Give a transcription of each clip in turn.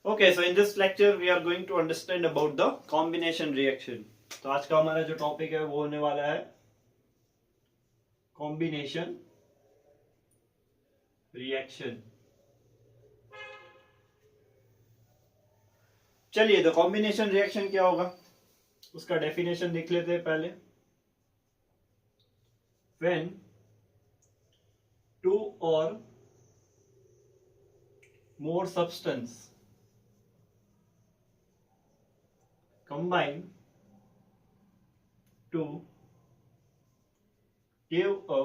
Okay, so in this lecture we are going to understand about the combination reaction. तो आज का हमारा जो टॉपिक है वो होने वाला है कॉम्बिनेशन रिएक्शन. चलिए, तो कॉम्बिनेशन रिएक्शन क्या होगा उसका डेफिनेशन देख लेते हैं पहले. When two or more substance combine to give a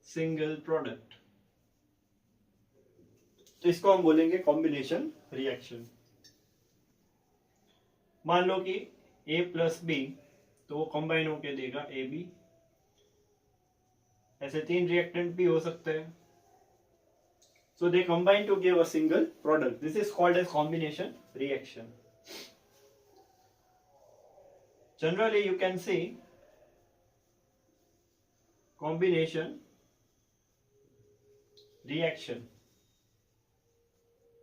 single product, तो इसको हम बोलेंगे कॉम्बिनेशन रिएक्शन. मान लो कि A प्लस बी, तो वो कंबाइन होके देगा ए बी. ऐसे तीन रिएक्टेंट भी हो सकते हैं. So they combine to give a single product. This is called as combination reaction. Generally, you can see combination reaction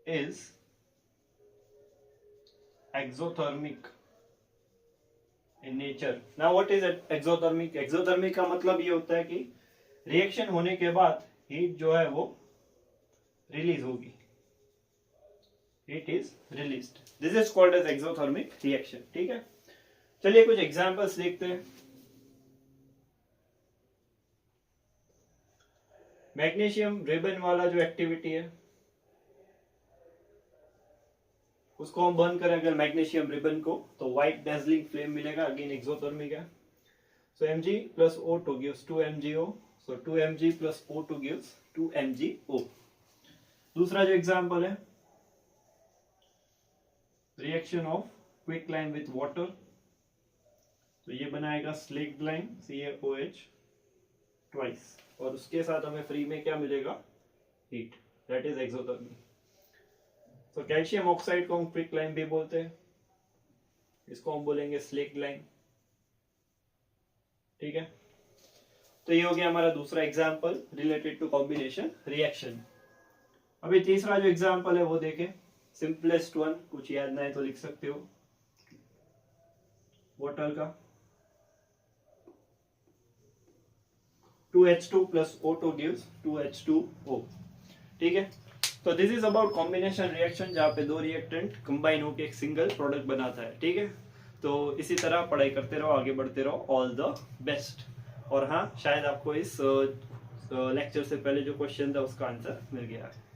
is exothermic in nature. Now, what is exothermic? Exothermic का मतलब ये होता है कि रिएक्शन होने के बाद हीट जो है वो रिलीज होगी. Heat is released. This is called as exothermic reaction. ठीक है. चलिए कुछ एग्जांपल्स देखते हैं. मैग्नीशियम रिबन वाला जो एक्टिविटी है उसको हम बर्न करें अगर मैग्नीशियम रिबन को, तो व्हाइट डेजलिंग फ्लेम मिलेगा. अगेन एक्सोथर्मिक है. सो Mg plus O2 gives 2 MgO. So 2 Mg plus O2 gives 2 MgO. दूसरा जो एग्जांपल है, reaction of quick lime with water, तो ये बनाएगा स्लिक्ड लाइम CaOH ट्वाइस, और उसके साथ हमें फ्री में क्या मिलेगा, हीट. That is एक्सोथर्मी. तो कैल्शियम ऑक्साइड को हम क्विक लाइम भी बोलते हैं, इसको हम बोलेंगे स्लिक्ड लाइम. ठीक है. तो ये हो गया हमारा दूसरा example related to combination reaction. अभी तीसरा जो एग्जांपल है वो देखें. सिंपलेस्ट वन, कुछ याद ना है तो लिख सकते हो. वाटर का 2H2 plus O2 gives 2H2O. ठीक है. तो this is about combination reaction, जहाँ पे दो रिएक्टेंट कंबाइन होकर एक सिंगल प्रोडक्ट बनाता है. ठीक है. तो इसी तरह पढ़ाई करते रहो, आगे बढ़ते रहो. All the best. और हाँ, शायद आपको इस लेक्चर से पहले जो क्वेश्चन था उसका आंसर मिल गया है.